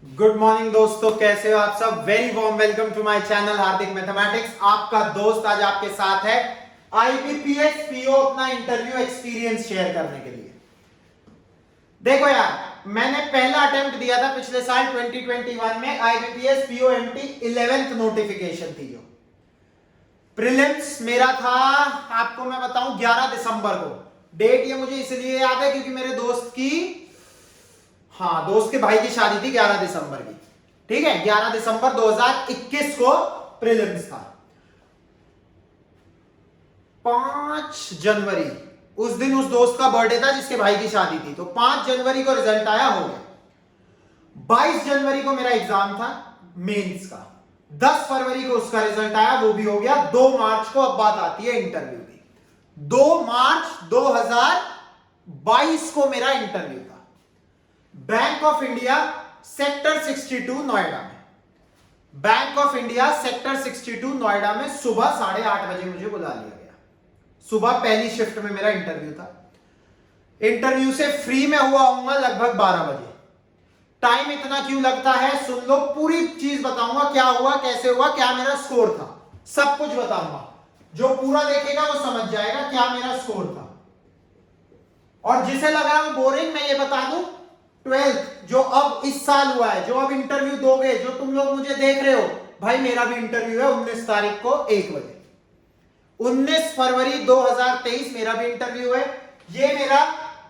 Good morning दोस्तों, कैसे हो आप सब। Very warm welcome to my channel Hardik mathematics. आपका दोस्त आज आपके साथ है आईबीपीएस पीओ अपना इंटरव्यू एक्सपीरियंस शेयर करने के लिए। देखो यार, मैंने पहला अटेम्प्ट दिया था पिछले साल 2021 में IBPS PO MT 11th notification थी। जो प्रीलिम्स मेरा था, आपको मैं बताऊं 11 दिसंबर को। डेट ये मुझे इसलिए याद है क्योंकि मेरे दोस्त के भाई की शादी थी 11 दिसंबर की। ठीक है, 11 दिसंबर 2021 को प्रीलिम्स था। 5 जनवरी उस दिन उस दोस्त का बर्थडे था जिसके भाई की शादी थी, तो 5 जनवरी को रिजल्ट आया, हो गया। 22 जनवरी को मेरा एग्जाम था मेंस का। 10 फरवरी को उसका रिजल्ट आया, वो भी हो गया। 2 मार्च को अब बात आती है इंटरव्यू की। 2 मार्च 2022 को मेरा इंटरव्यू था Bank of India sector 62 Noida में। Bank of India sector 62 Noida में सुबह 8:30 बजे मुझे बुला लिया गया। सुबह पहली शिफ्ट में मेरा इंटरव्यू था। इंटरव्यू से फ्री में हुआ होऊंगा लगभग 12 बजे। टाइम इतना क्यों लगता है सुन लो, पूरी चीज बताऊंगा, क्या हुआ, कैसे हुआ, क्या मेरा स्कोर था, सब कुछ बताऊंगा। जो पूरा देखेगा वो समझ जाएगा क्या मेरा स्कोर था। और जिसे लग रहा है वो बोरिंग, मैं ये बता दूं, 12th जो अब इस साल हुआ है, जो अब इंटरव्यू दोगे, जो तुम लोग मुझे देख रहे हो, भाई मेरा भी इंटरव्यू है 19 तारीख को 1 बजे। 19 फरवरी 2023 मेरा भी इंटरव्यू है। ये मेरा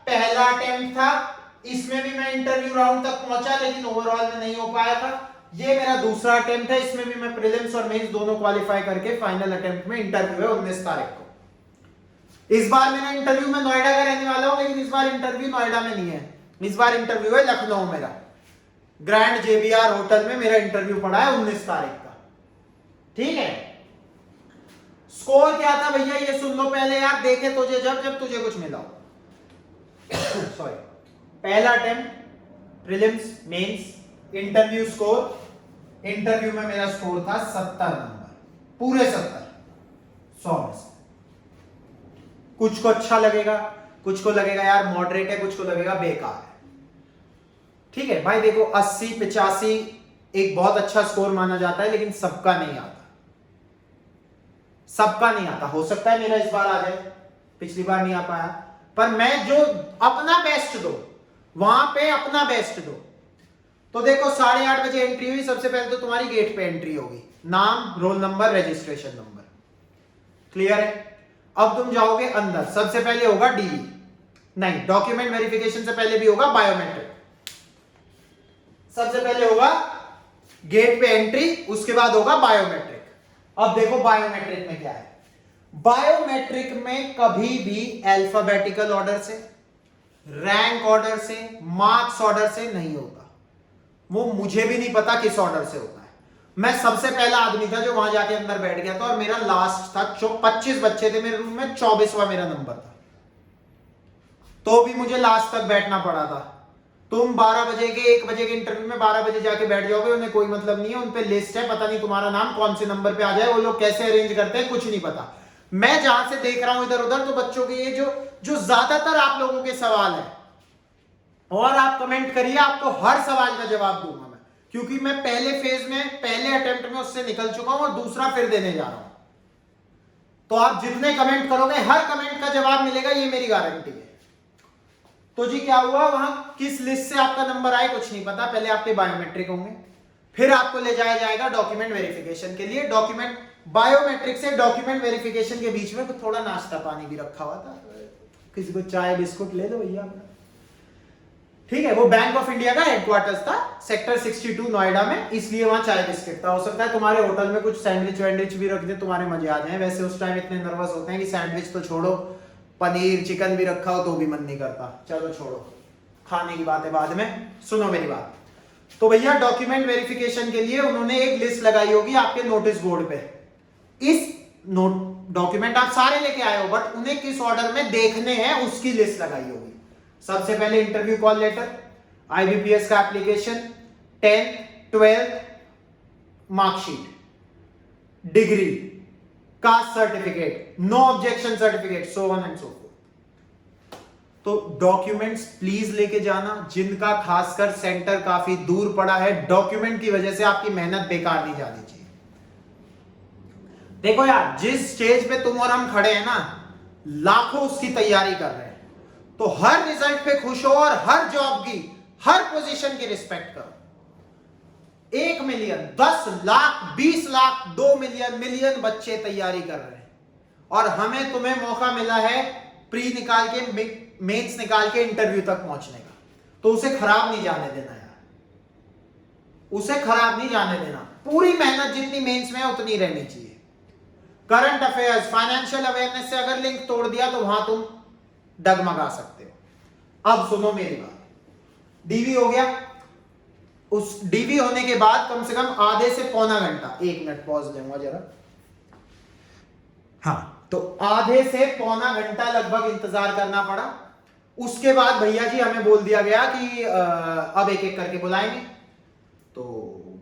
पहला अटेम्प्ट था, इसमें भी मैं इंटरव्यू राउंड तक पहुंचा लेकिन ओवरऑल में नहीं हो पाया था। ये मेरा दूसरा अटेम्प्ट है, इसमें भी मैं प्रीलिम्स और मेंस दोनों क्वालिफाई करके फाइनल अटेम्प्ट में इंटरव्यू है 19 तारीख को। इस बार मेरा इंटरव्यू मैं नोएडा का रहने वाला हूं, लेकिन इस बार इंटरव्यू नोएडा में नहीं है, इस बार इंटरव्यू है लखनऊ। मेरा ग्रैंड जेबीआर होटल में मेरा इंटरव्यू पड़ा है 19 तारीख का। ठीक है, स्कोर क्या था भैया ये सुन लो पहले यार, देखे तुझे जब तुझे कुछ मिला हो। सॉरी, पहला attempt prelims mains interview score. Interview में मेरा स्कोर था 70 नंबर, पूरे 70, 100 में से। कुछ को अच्छा लगेगा, कुछ को लगेगा यार मॉडरेट है, कुछ को लगेगा बेकार है। ठीक है भाई, देखो 80 85 एक बहुत अच्छा स्कोर माना जाता है, लेकिन सबका नहीं आता, सबका नहीं आता। हो सकता है मेरा इस बार आ जाए, पिछली बार नहीं आ पाया, पर मैं जो अपना बेस्ट दो, वहां पे अपना बेस्ट दो। तो देखो 8:30 बजे एंट्री हुई। सबसे पहले तो तुम्हारी गेट पे एंट्री होगी, नाम, roll number, registration number, clear है। अब तुम जाओगे अंदर, सबसे पहले होगा डीवी, नहीं डॉक्यूमेंट वेरिफिकेशन से पहले भी होगा बायोमेट्रिक। सबसे पहले होगा गेट पे एंट्री, उसके बाद होगा बायोमेट्रिक। अब देखो बायोमेट्रिक में क्या है। बायोमेट्रिक में कभी भी अल्फाबेटिकल ऑर्डर से, रैंक ऑर्डर से, मार्क्स ऑर्डर से नहीं होता। वो मुझे भी नहीं पता किस ऑर्डर से होता है। मैं सबसे पहला आदमी था जो वहां जाके अंदर बैठ गया था, और मेरा लास्ट था। 25 बच्चे थे मेरे रूम में, 24वां मेरा नंबर था, तो भी मुझे लास्ट तक बैठना पड़ा था। तुम 12 बजे के 1 बजे के इंटरव्यू में 12 बजे जाके बैठ जाओगे, उन्हें कोई मतलब नहीं है। उन पे लिस्ट है, पता नहीं तुम्हारा नाम कौन से नंबर पे आ जाए, वो लोग कैसे अरेंज करते हैं कुछ नहीं पता। मैं जहां से देख रहा हूं इधर उधर, तो बच्चों के ये जो ज्यादातर आप लोगों के सवाल है, और आप कमेंट करिए, आपको हर सवाल का जवाब दूंगा मैं, क्योंकि मैं पहले फेज में, पहले अटेम्प्ट में उससे निकल चुका हूं और दूसरा फिर देने जा रहा हूं। तो आप जितने कमेंट करोगे हर कमेंट का जवाब मिलेगा, ये मेरी गारंटी है। तो जी क्या हुआ, वहां किस लिस्ट से आपका नंबर आए कुछ नहीं पता। पहले आपके बायोमेट्रिक होंगे, फिर आपको ले जाया जाएगा डॉक्यूमेंट वेरिफिकेशन के लिए। डॉक्यूमेंट बायोमेट्रिक से डॉक्यूमेंट वेरिफिकेशन के बीच में थोड़ा नाश्ता पानी भी रखा हुआ था, किसी को चाय बिस्कुट ले लो भैया। ठीक है, वो बैंक ऑफ इंडिया का हेडक्वार्टर्स था सेक्टर 62 नोएडा में, इसलिए वहां चाय बिस्किट था। हो सकता है तुम्हारे होटल में कुछ सैंडविच वैंडविच भी रख दे, तुम्हारे मजे आ जाए। वैसे उस टाइम इतने नर्वस होते हैं कि सैंडविच तो छोड़ो, पनीर चिकन भी रखा हो तो भी मन नहीं करता। चलो छोड़ो, खाने की बात है बाद में, सुनो मेरी बात। तो भैया डॉक्यूमेंट वेरिफिकेशन के लिए उन्होंने एक लिस्ट लगाई होगी आपके नोटिस बोर्ड पे। इस डॉक्यूमेंट आप सारे लेके आए हो, बट उन्हें किस ऑर्डर में देखने हैं उसकी लिस्ट लगाई होगी। सबसे पहले इंटरव्यू कॉल लेटर, आईबीपीएस का application, 10th 12th marksheet, degree, caste certificate, no objection certificate, so on and so forth. तो डॉक्यूमेंट्स प्लीज लेके जाना, जिनका खासकर सेंटर काफी दूर पड़ा है, डॉक्यूमेंट की वजह से आपकी मेहनत बेकार नहीं जानी चाहिए। देखो यार, जिस स्टेज पे तुम और हम खड़े हैं ना, लाखों उसकी तैयारी कर रहे हैं, तो हर रिजल्ट पे खुश हो और हर जॉब की, हर पोजीशन की रिस्पेक्ट करो। 1 million, 10 lakh, 20 lakh, 2 million, million बच्चे तैयारी कर रहे हैं, और हमें तुम्हें मौका मिला है प्री निकाल के, मेंस निकाल के इंटरव्यू तक पहुंचने का, तो उसे खराब नहीं जाने देना यार, उसे खराब नहीं जाने देना। पूरी मेहनत जितनी मेंस में है उतनी रहनी चाहिए। करंट अफेयर्स, फाइनेंशियल अवेयरनेस से अगर लिंक तोड़ दिया तो वहां तुम डगमगा सकते हो। अब सुनो मेरी बात, डीवी हो गया, उस डीवी होने के बाद कम से कम आधे से पौना घंटा, 1 मिनट पॉज लेंगे जरा, हाँ, तो आधे से पौना घंटा लगभग इंतजार करना पड़ा। उसके बाद भैया जी हमें बोल दिया गया कि अब एक एक करके बुलाएंगे, तो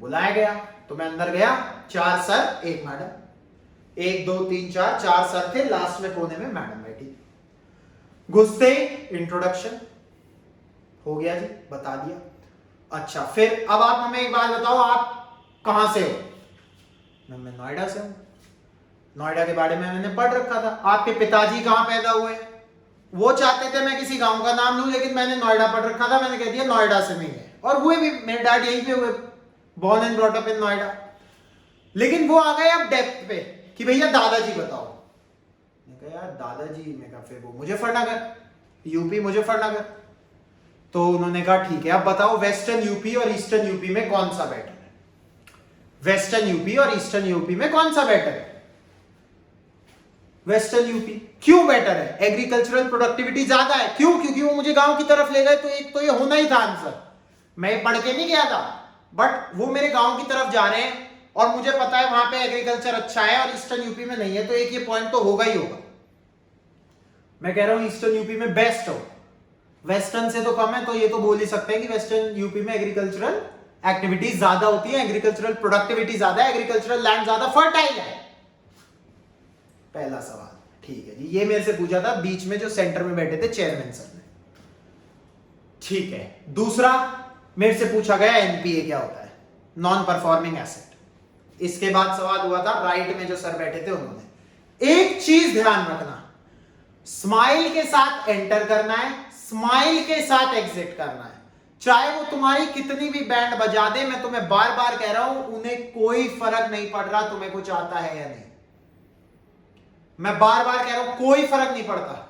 बुलाया गया। तो मैं अंदर गया, 4 सर 1 मैडम, 1 2 3 4 सर थे, लास्ट में कोने में मैडम बैठी। घुसते इंट्रोडक्शन हो गया जी, बता दिया। अच्छा, फिर अब आप हमें एक बात बताओ, आप कहां से हो? मैं नोएडा से हूं। नोएडा के बारे में मैंने पढ़ रखा था। आपके पिताजी कहां पैदा हुए? वो चाहते थे मैं किसी गांव का नाम लूं, लेकिन मैंने नोएडा पढ़ रखा था, मैंने कह दिया नोएडा से नहीं है। और हुए भी, मेरे डैड यहीं पे हुए, born and brought up in Noida. लेकिन वो आ गए अब डेप्थ पे कि भैया दादाजी बताओ। मैं कहा यार दादाजी, मैं कहा फिर वो मुजफ्फरनगर, यूपी मुजफ्फरनगर। तो उन्होंने कहा ठीक है, अब बताओ वेस्टर्न यूपी और ईस्टर्न यूपी में कौन सा बेटर है? वेस्टर्न यूपी और ईस्टर्न यूपी में कौन सा बेटर है? Western UP. क्यों बेटर है? एग्रीकल्चरल प्रोडक्टिविटी ज्यादा है। क्यों? क्योंकि वो मुझे गांव की तरफ ले गए, तो एक तो ये होना ही था आंसर। मैं पढ़ के नहीं गया था, बट वो मेरे गांव की तरफ जा रहे हैं और मुझे पता है वहां पे एग्रीकल्चर अच्छा है और ईस्टर्न यूपी में नहीं है, तो एक ये पॉइंट तो होगा ही होगा। मैं कह रहा हूं ईस्टर्न यूपी में बेस्ट हो, वेस्टर्न से तो कम है, तो ये तो बोल ही सकते हैं कि वेस्टर्न यूपी में एग्रीकल्चरल एक्टिविटीज ज्यादा होती है, एग्रीकल्चरल प्रोडक्टिविटी ज्यादा है, एग्रीकल्चरल लैंड ज्यादा फर्टाइल है। पहला सवाल ठीक है जी, ये मेरे से पूछा था बीच में जो सेंटर में बैठे थे चेयरमैन सर ने। ठीक है, दूसरा मेरे से पूछा गया एनपीए क्या होता है, नॉन परफॉर्मिंग एसेट। इसके बाद सवाल हुआ था राइट में जो सर बैठे थे उन्होंने। एक चीज ध्यान रखना, स्माइल के साथ एंटर करना है, स्माइल के साथ एग्जिट करना है। चाहे वो तुम्हारी कितनी भी बैंड बजा दे, मैं तुम्हें बार बार कह रहा हूं, उन्हें कोई फर्क नहीं पड़ रहा तुम्हें कुछ आता है या नहीं। मैं बार बार कह रहा हूं, कोई फर्क नहीं पड़ता।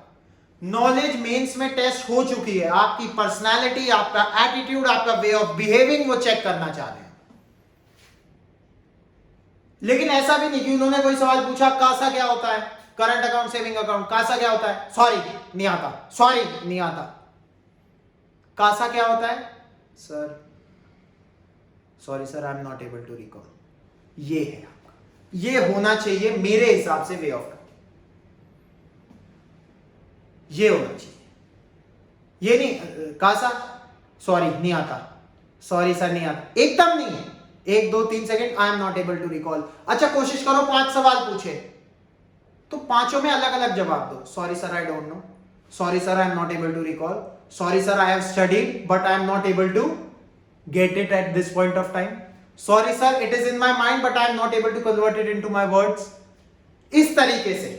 नॉलेज मेंस में टेस्ट हो चुकी है, आपकी पर्सनालिटी, आपका एटीट्यूड, आपका वे ऑफ बिहेविंग वो चेक करना चाह रहे हैं। लेकिन ऐसा भी नहीं कि उन्होंने कोई सवाल पूछा कासा क्या होता है, current account, saving account, CASA क्या होता है, सॉरी नहीं आता, सॉरी नहीं आता। कासा क्या होता है sir, sorry sir I am not able to recall. ये है आपका, ये होना चाहिए मेरे हिसाब से वे ऑफ, ये होना चाहिए। ये नहीं कासा सॉरी नहीं आता, सॉरी सर नहीं आता, एकदम नहीं है। 1 2 3 second, I am not able to recall. अच्छा कोशिश करो 5 सवाल पूछे तो पांचों में अलग अलग जवाब दो। Sorry sir I don't know, sorry sir I am not able to recall, sorry sir I have studied but I am not able to get it at this point of time, sorry sir it is in my mind but I am not able to convert it into my words. इस तरीके से,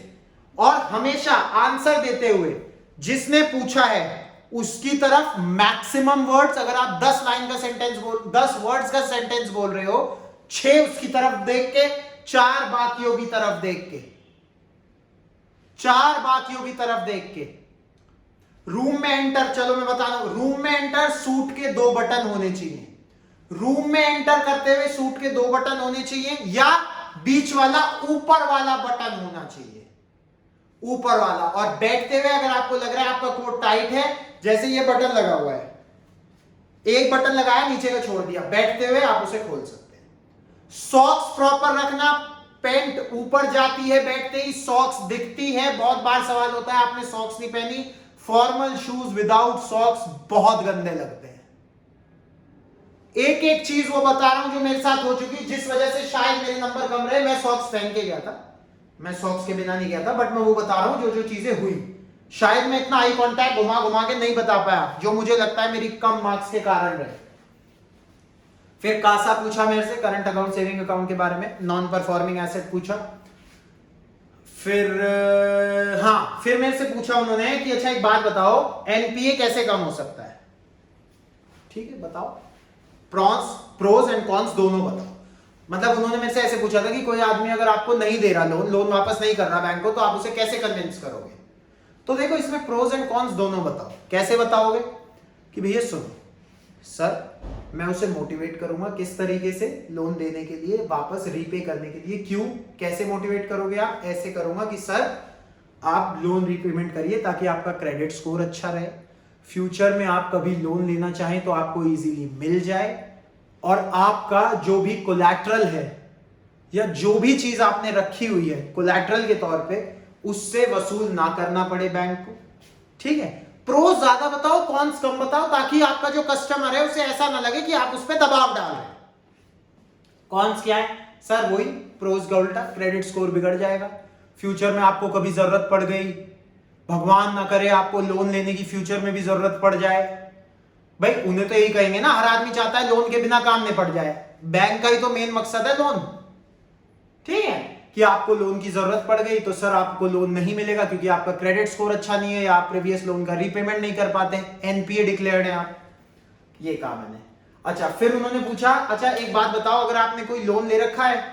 और हमेशा answer देते हुए जिसने पूछा है उसकी तरफ मैक्सिमम वर्ड्स, अगर आप 10 लाइन का सेंटेंस बोल, 10 वर्ड्स का सेंटेंस बोल रहे हो, 6 उसकी तरफ देख के, 4 बाकियों की तरफ देख के, 4 बाकियों की तरफ देख के। रूम में एंटर, चलो मैं बता रहा हूं, रूम में एंटर सूट के 2 बटन होने चाहिए। रूम में एंटर करते हुए सूट के 2 बटन होने चाहिए, या बीच वाला ऊपर वाला बटन होना चाहिए, ऊपर वाला। और बैठते हुए अगर आपको लग रहा है आपका कोट टाइट है, जैसे ये बटन लगा हुआ है, एक बटन लगाया नीचे का छोड़ दिया, बैठते हुए आप उसे खोल सकते हैं। सॉक्स प्रॉपर रखना, पैंट ऊपर जाती है बैठते ही, सॉक्स दिखती है। बहुत बार सवाल होता है आपने सॉक्स नहीं पहनी, फॉर्मल शूज विदाउट सॉक्स बहुत गंदे लगते हैं। एक एक चीज वो बता रहा हूं जो मेरे साथ हो चुकी, जिस वजह से शायद मेरे नंबर कम रहे। मैं सॉक्स पहन के गया था, मैं सॉक्स के बिना नहीं गया था, बट मैं वो बता रहा हूं जो जो चीजें हुई। शायद मैं इतना आई कांटेक्ट घुमा घुमा के नहीं बता पाया, जो मुझे लगता है मेरी कम मार्क्स के कारण रहे। फिर कासा पूछा मेरे से, करंट अकाउंट सेविंग अकाउंट के बारे में, नॉन परफॉर्मिंग एसेट पूछा। फिर फिर मेरे से पूछा उन्होंने कि अच्छा एक बात बताओ, एनपीए कैसे कम हो सकता है। ठीक है बताओ, प्रोज एंड कॉन्स दोनों बताओ। मतलब उन्होंने मेरे से ऐसे पूछा था कि कोई आदमी अगर आपको नहीं दे रहा लोन वापस नहीं कर रहा बैंक को, तो आप उसे कैसे कन्विंस करोगे। तो देखो इसमें प्रोज एंड कॉन्स दोनों बताओ। कैसे बताओगे कि भैया सुनो सर, मैं उसे मोटिवेट करूंगा किस तरीके से लोन देने के लिए, वापस रीपे करने के लिए। क्यों, कैसे मोटिवेट करोगे आप? ऐसे करूंगा कि सर आप लोन रीपेमेंट करिए ताकि आपका क्रेडिट स्कोर अच्छा रहे, फ्यूचर में आप कभी लोन लेना चाहें तो आपको इजीली मिल जाए, और आपका जो भी कोलैटरल है या जो भी चीज आपने रखी हुई है कोलैटरल के तौर पे, उससे वसूल ना करना पड़े बैंक को। ठीक है, प्रोज ज्यादा बताओ, कॉन्स कम बताओ, ताकि आपका जो कस्टमर है उसे ऐसा ना लगे कि आप उस पर दबाव डाल रहे हैं। कॉन्स क्या है सर? वही प्रोज का उल्टा, क्रेडिट स्कोर बिगड़ जाएगा, फ्यूचर में आपको कभी जरूरत पड़ गई, भगवान ना करे आपको लोन लेने की फ्यूचर में भी जरूरत पड़ जाए। भाई उन्हें तो यही कहेंगे ना, हर आदमी चाहता है लोन के बिना काम नहीं पड़ जाए, बैंक का ही तो मेन मकसद है लोन। ठीक है, कि आपको लोन की जरूरत पड़ गई तो सर आपको लोन नहीं मिलेगा क्योंकि आपका क्रेडिट स्कोर अच्छा नहीं है या आप प्रीवियस लोन का रीपेमेंट नहीं कर पाते, एनपीए डिक्लेयर्ड है आप, ये काम है। अच्छा, फिर उन्होंने पूछा अच्छा एक बात बताओ, अगर आपने कोई लोन ले रखा है,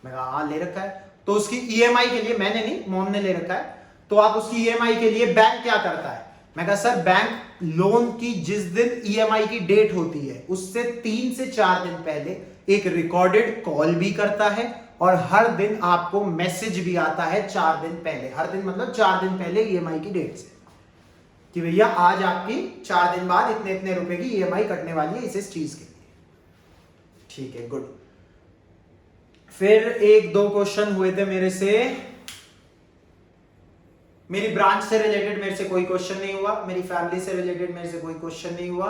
मैं कहा हाँ ले रखा है, तो उसकी ईएमआई के लिए, मैंने नहीं मोहन ने ले रखा है, तो आप उसकी ईएमआई के लिए बैंक क्या करता है? मैं कहा सर बैंक लोन की जिस दिन ईएमआई की डेट होती है उससे 3 से 4 दिन पहले एक रिकॉर्डेड कॉल भी करता है, और हर दिन आपको मैसेज भी आता है 4 दिन पहले, हर दिन मतलब 4 दिन पहले ईएमआई की डेट से, कि भैया आज आपकी 4 दिन बाद इतने इतने रुपए की ईएमआई कटने वाली है इस चीज के लिए। ठीक है, गुड। फिर 1-2 क्वेश्चन हुए थे मेरे से, मेरी ब्रांच से रिलेटेड मेरे से कोई क्वेश्चन नहीं हुआ, मेरी फैमिली से रिलेटेड मेरे से कोई क्वेश्चन नहीं हुआ,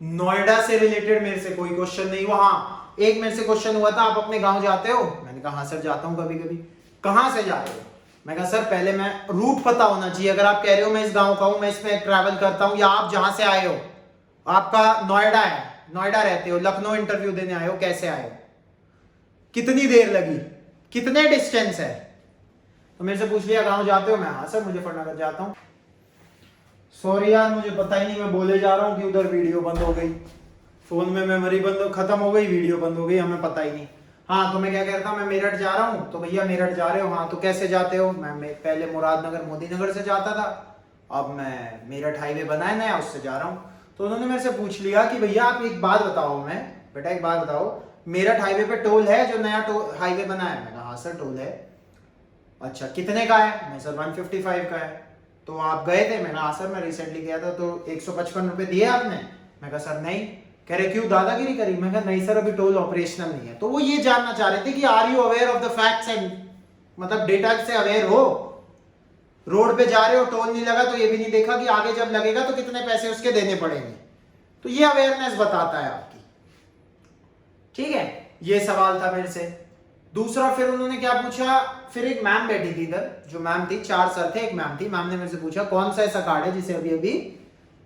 नोएडा से रिलेटेड मेरे से कोई क्वेश्चन नहीं हुआ। हाँ एक मेरे से क्वेश्चन हुआ था, आप अपने गांव जाते हो? मैंने कहा हाँ सर जाता हूं कभी कभी। कहां से जाते हो? मैं कहा सर पहले मैं रूट पता होना चाहिए, अगर आप कह रहे हो मैं इस गांव का हूं, मैं इसमें ट्रैवल करता हूं, या आप जहां से आए हो आपका नोएडा है, नोएडा रहते हो, लखनऊ इंटरव्यू देने आए हो, कैसे आए हो, कितनी देर लगी, कितने डिस्टेंस है, तो मेरे से पूछ लिया गांव जाते हो? मैं हाँ सर मुझे फटाफट जाता हूं। सॉरी यार मुझे पता ही नहीं, मैं बोले जा रहा हूं कि उधर वीडियो बंद हो गई, फोन में मेमोरी बंद खत्म हो गई, वीडियो बंद हो गई, हमें पता ही नहीं। हाँ तो मैं क्या कहता हूँ, मैं मेरठ जा रहा हूँ, तो भैया मेरठ जा रहे हो? हाँ तो कैसे जाते हो? मैं पहले मुरादनगर मोदी नगर से जाता था, अब मैं मेरठ हाईवे बना है नया उससे जा रहा हूँ। तो उन्होंने मेरे से पूछ लिया कि भैया आप एक बात बताओ, मैं बेटा एक बात बताओ, मेरठ हाईवे पे टोल है जो नया हाईवे बना है? मैंने कहा हाँ सर टोल है। अच्छा कितने का है? मैं सर 155 का है। तो आप गए थे? मैंने हाँ सर मैं रिसेंटली गया था। तो 155 रुपए दिए आपने? मैं कहा सर नहीं। कह रहे क्यों दादागिरी करी? मैं कहा नहीं सर अभी टोल ऑपरेशनल नहीं है। तो वो ये जानना चाह रहे थे कि are you aware of the facts and मतलब डेटा से अवेयर हो, रोड पे जा रहे हो टोल नहीं लगा तो ये भी नहीं देखा कि आगे जब लगेगा तो कितने पैसे उसके देने पड़ेंगे। तो ये अवेयरनेस बताता है आपकी। ठीक है, ये सवाल था मेरे से। दूसरा फिर उन्होंने क्या पूछा, फिर एक मैम बैठी थी इधर, जो मैम थी, 4 सर थे, एक मैम थी, मैम ने मेरे से पूछा कौन सा ऐसा कार्ड है जिसे अभी अभी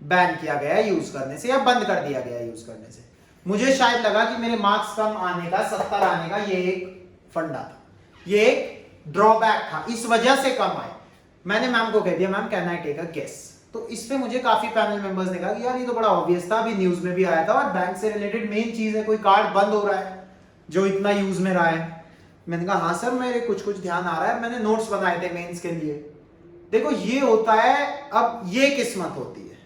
बैन किया गया है यूज करने से या बंद कर दिया गया है यूज करने से। मुझे शायद लगा कि मेरे मार्क्स कम आने का, 70 आने का ये एक फंडा था, ये एक ड्रॉबैक था, इस वजह से कम आए। मैंने मैम को कह दिया ma'am can I take a guess. तो इस पे मुझे काफी पैनल मेंबर्स ने कहा कि यार ये तो बड़ा ऑब्वियस था, अभी न्यूज में भी आया था, और बैंक से रिलेटेड मेन चीज है, कोई कार्ड बंद हो रहा है जो इतना यूज में रहा है। मैंने कहा हाँ सर मेरे कुछ ध्यान आ रहा है, मैंने नोट्स बनाए थे मेंस के लिए। देखो ये होता है, अब ये किस्मत होती है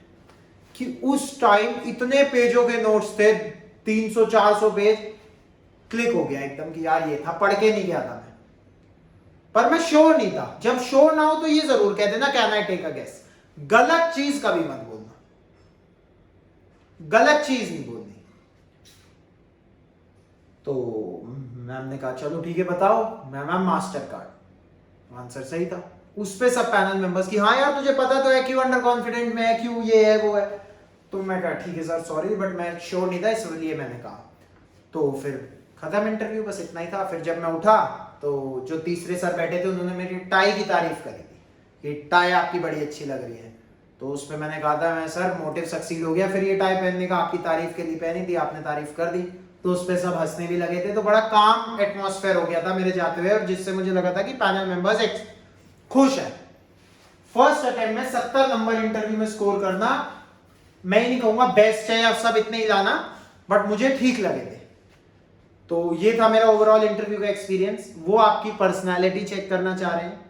कि उस टाइम इतने पेजों के नोट्स थे, 300-400 पेज, क्लिक हो गया एकदम कि यार ये था, पढ़ के नहीं गया था मैं, पर मैं श्योर नहीं था। जब श्योर ना हो तो ये जरूर कह देना can I take a guess. गलत चीज कभी मत बोलना, गलत चीज नहीं बोलनी। तो मैम ने कहा चलो ठीक है बताओ। मैम मास्टर कार्ड, आंसर सही था। उस पे सब पैनल मेंबर्स की हाँ यार तुझे पता तो है, क्यों अंडर कॉन्फिडेंट में है, क्यों ये है वो है। तो मैं कहा ठीक है सर सॉरी बट मैं श्योर नहीं था इसलिए मैंने कहा। तो फिर खत्म इंटरव्यू, बस इतना ही था। फिर जब मैं उठा तो जो तीसरे सर बैठे थे उन्होंने मेरी टाई की तारीफ करी थी कि टाई आपकी बड़ी अच्छी लग रही है। तो उस पर मैंने कहा था मैं सर मोटिव सक्सीड हो गया फिर ये टाई पहनने का, आपकी तारीफ के लिए पहनी थी, आपने तारीफ कर दी। तो उस पर सब हंसने भी लगे थे। तो बड़ा काम एटमॉस्फेयर हो गया था मेरे जाते हुए, और जिससे मुझे लगा था कि पैनल मेंबर्स खुश है। फर्स्ट अटेम्प्ट में 70 नंबर इंटरव्यू में स्कोर करना, मैं ही नहीं कहूंगा बेस्ट है या सब इतने ही लाना, बट मुझे ठीक लगे थे। तो ये था मेरा ओवरऑल इंटरव्यू का एक्सपीरियंस। वो आपकी पर्सनालिटी चेक करना चाह रहे हैं।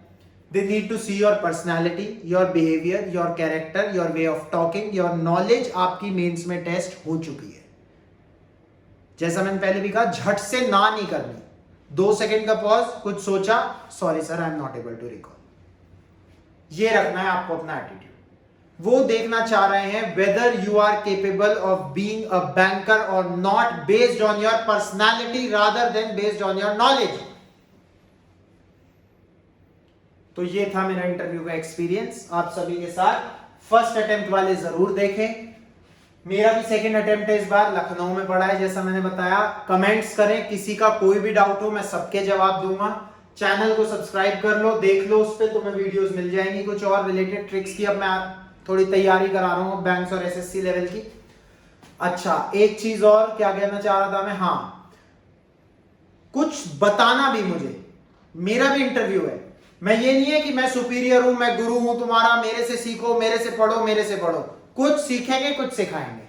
They need to see your personality, your behaviour, your character, your way of talking, your knowledge आपकी मेंस में टेस्ट हो चुकी है। जैसा मैंने पहले भी कहा, झट से ना नहीं करनी, 2 सेकंड का पॉज, कुछ सोचा, sorry sir I am not able to recall, ये रखना है आपको अपना एटीट्यूड। वो देखना चाह रहे हैं whether you are capable of being a banker और not, based on your personality rather than based on your knowledge. तो ये था मेरा इंटरव्यू का एक्सपीरियंस आप सभी के साथ। फर्स्ट अटेम्प्ट वाले जरूर देखें। मेरा भी सेकंड अटेम्प्ट इस बार लखनऊ में पड़ा है, जैसा मैंने बताया। कमेंट्स करें, किसी का कोई भी डाउट हो मैं सबके जवाब दूंगा। चैनल को सब्सक्राइब कर लो, देख लो, उस पर तुम्हें वीडियोस मिल जाएंगी कुछ और रिलेटेड ट्रिक्स की। अब मैं थोड़ी तैयारी करा रहा हूँ बैंक्स और एसएससी लेवल की। अच्छा, एक चीज और क्या कहना चाह रहा था मैं, हाँ, कुछ बताना भी मुझे, मेरा भी इंटरव्यू है। मैं ये नहीं है कि मैं सुपीरियर हूं, मैं गुरु हूं तुम्हारा, मेरे से सीखो, मेरे से पढ़ो, मेरे से पढ़ो। कुछ सीखेंगे, कुछ सिखाएंगे।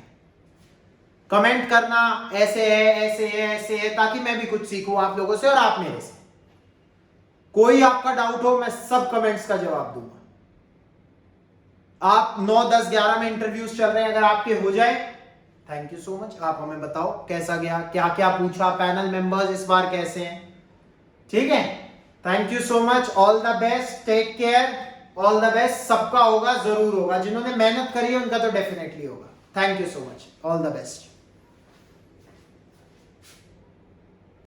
कमेंट करना ऐसे है, ऐसे है, ऐसे है, ताकि मैं भी कुछ सीखूं आप लोगों से और आप मेरे से। कोई आपका डाउट हो, मैं सब कमेंट्स का जवाब दूंगा। आप 9, 10, 11 में इंटरव्यूज चल रहे हैं, अगर आपके हो जाए, थैंक यू सो मच। आप हमें बताओ कैसा गया, क्या क्या पूछा, पैनल मेंबर्स इस बार कैसे हैं, ठीक है। Thank you so much, all the best, take care, all the best. सबका होगा, जरूर होगा, जिन्होंने मेहनत करी है उनका तो डेफिनेटली होगा। Thank you so much, all the best.